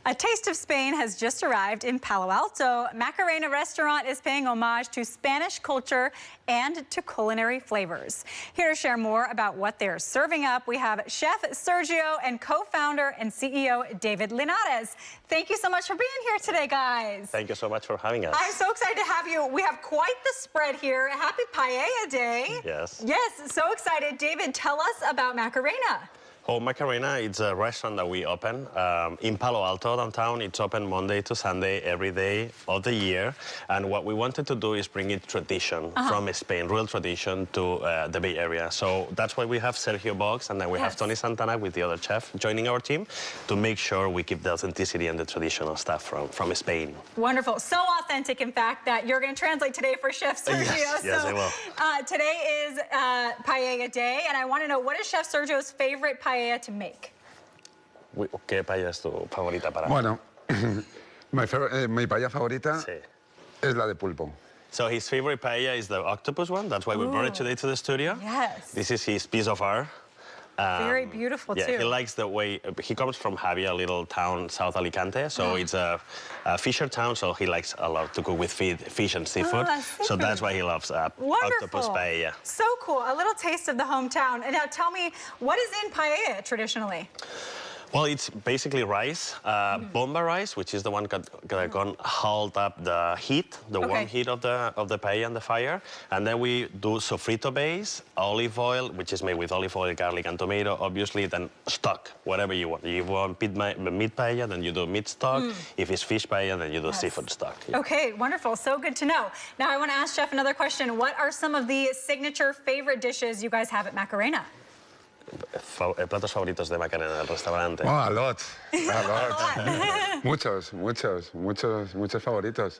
A taste of Spain has just arrived in Palo Alto. Macarena restaurant is paying homage to Spanish culture and to culinary flavors. Here to share more about what they're serving up, we have Chef Sergio and co-founder and CEO David Linares. Thank you so much for being here today, guys. Thank you so much for having us. I'm so excited to have you. We have quite the spread here. Happy Paella Day. Yes. Yes, so excited. David, tell us about Macarena. Oh, Macarena, it's a restaurant that we open in Palo Alto downtown. It's open Monday to Sunday, every day of the year. And what we wanted to do is bring in tradition from Spain, real tradition to the Bay Area. So that's why we have Sergio Box, and then we have Tony Santana with the other chef joining our team to make sure we keep the authenticity and the traditional stuff from Spain. Wonderful. So authentic, in fact, that you're going to translate today for Chef Sergio. Yes, I will. Today is Paella Day, and I want to know, what is Chef Sergio's favorite paella to make? ¿Qué paella es tu favorita para? Bueno, mi paella favorita es la de pulpo. So his favorite paella is the octopus one. That's why we brought it today to the studio. Yes. This is his piece of art. Very beautiful, too. Yeah, he likes the way, he comes from Javia, a little town, South Alicante, so it's a fisher town, so he likes a lot to cook with fish and seafood. So that's why he loves octopus paella. So cool, a little taste of the hometown. And now tell me, what is in paella traditionally? Well, it's basically rice, bomba rice, which is the one that can hold up the heat, the warm heat of the paella and the fire. And then we do sofrito base, olive oil, which is made with olive oil, garlic, and tomato, obviously. Then stock, whatever you want. If you want meat paella, then you do meat stock. If it's fish paella, then you do seafood stock. Yeah. Okay, wonderful. So good to know. Now, I want to ask Chef another question. What are some of the signature favorite dishes you guys have at Macarena? Platos favoritos de Macarena del restaurante. Oh, a lot. Muchos favoritos.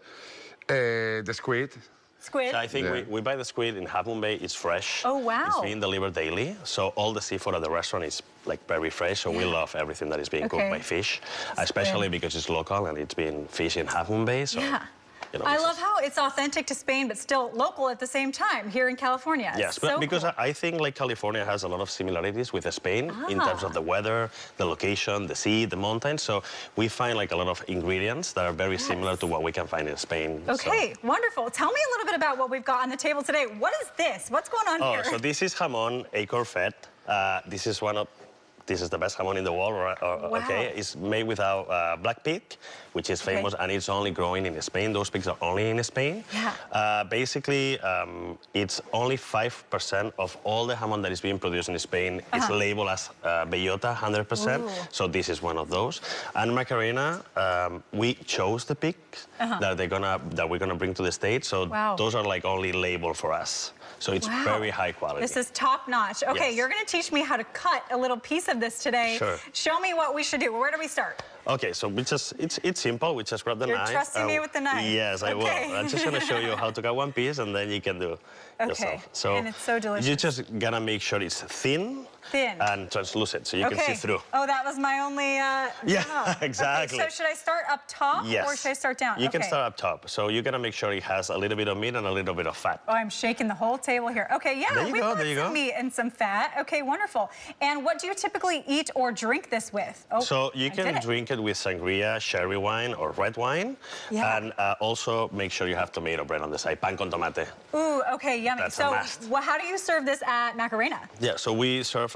The squid. Squid? So I think we buy the squid in Hamón Bay. It's fresh. Oh, wow. It's being delivered daily. So all the seafood at the restaurant is like very fresh. So we love everything that is being cooked by fish, especially because it's local and it's being fished in Hamón Bay. So, you know, I love how it's authentic to Spain, but still local at the same time here in California. Yes, but because I think like California has a lot of similarities with Spain in terms of the weather, the location, the sea, the mountains. So we find like a lot of ingredients that are very similar to what we can find in Spain. Okay, wonderful. Tell me a little bit about what we've got on the table today. What is this? What's going on here? So this is Hamón acre-fed. This is the best Hamón in the world, okay? It's made without black pig, which is famous, and it's only growing in Spain. Those pigs are only in Spain. Basically, it's only 5% of all the Hamón that is being produced in Spain is labeled as bellota, 100%. So this is one of those. And Macarena, we chose the pigs that we're gonna bring to the States. So those are like only labeled for us. So it's very high quality. This is top notch. Okay, you're going to teach me how to cut a little piece of this today. Sure. Show me what we should do. Where do we start? Okay, so it's simple. We just grab the knife. You're trusting me with the knife? Yes, I will. I'm just going to show you how to cut one piece, and then you can do yourself. So and it's so delicious. You just got to make sure it's thin and translucent, so you can see through. Oh, that was my only... exactly. Okay, so should I start up top or should I start down? You can start up top. So you got to make sure it has a little bit of meat and a little bit of fat. Oh, I'm shaking the whole table here. Okay, yeah, we've got some meat and some fat. Okay, wonderful. And what do you typically eat or drink this with? Oh, so you can drink it with sangria, sherry wine, or red wine. And also make sure you have tomato bread on the side, pan con tomate. Ooh, okay, yummy. That's so a must. How do you serve this at Macarena? Yeah, so we serve...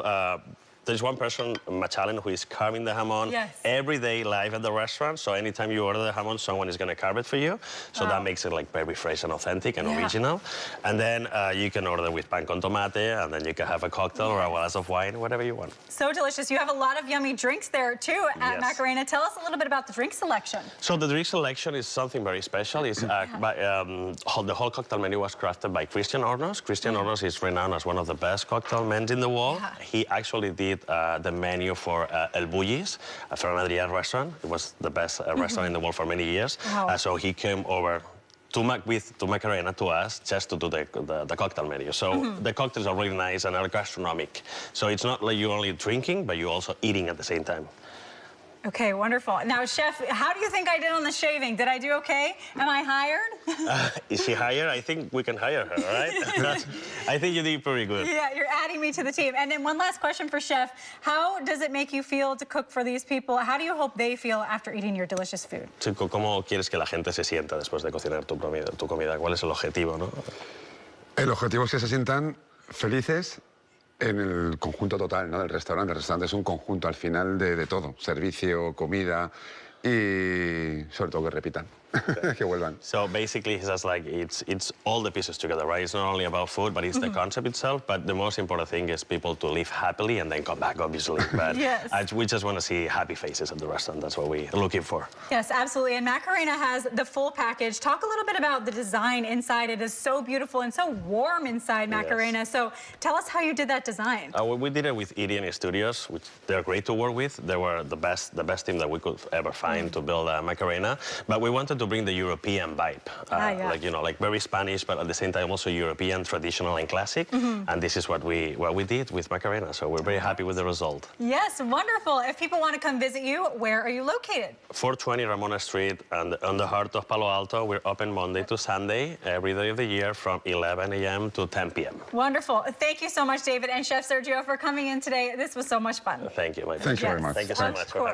there's one person, Machallen, who is carving the Hamón every day live at the restaurant. So anytime you order the Hamón, someone is going to carve it for you. So that makes it like very fresh and authentic and original. And then you can order with pan con tomate, and then you can have a cocktail or a glass of wine, whatever you want. So delicious. You have a lot of yummy drinks there, too, at Macarena. Tell us a little bit about the drink selection. So the drink selection is something very special. It's, the whole cocktail menu was crafted by Christian Hornos. Christian Hornos is renowned as one of the best cocktail men in the world. He actually did the menu for El Bullis, a Ferran Adrià restaurant. It was the best restaurant in the world for many years. So he came over to Macarena, to us, just to do the cocktail menu. So the cocktails are really nice and are gastronomic. So it's not like you're only drinking, but you're also eating at the same time. Okay, wonderful. Now, Chef, how do you think I did on the shaving? Did I do okay? Am I hired? Is she hired? I think we can hire her, right? I think you did pretty good. Yeah, you're adding me to the team. And then one last question for Chef. How does it make you feel to cook for these people? How do you hope they feel after eating your delicious food? Chico, ¿cómo quieres que la gente se sienta después de cocinar tu comida? ¿Cuál es el objetivo, no? El objetivo es que se sientan felices en el conjunto total, ¿no? Del restaurante. El restaurante es un conjunto al final de todo. Servicio, comida y sobre todo que repitan. Que vuelvan. So basically, he says like it's all the pieces together, right? It's not only about food, but it's the concept itself. But the most important thing is people to live happily and then come back, obviously. But yes. We just want to see happy faces at the restaurant. That's what we're looking for. Yes, absolutely. And Macarena has the full package. Talk a little bit about the design inside. It is so beautiful and so warm inside Macarena. Yes. So tell us how you did that design. We did it with Indian Studios, which they're great to work with. They were the best team that we could ever find to build Macarena. But we wanted to bring the European vibe, like, you know, like very Spanish, but at the same time also European, traditional and classic. And this is what we did with Macarena. So we're very happy with the result. Yes, wonderful. If people want to come visit you, where are you located? 420 Ramona Street, and on the heart of Palo Alto. We're open Monday to Sunday, every day of the year from 11 a.m. to 10 p.m. Wonderful. Thank you so much, David and Chef Sergio, for coming in today. This was so much fun. Thank you, my friend. Thank you very much. Thank you so much for having me.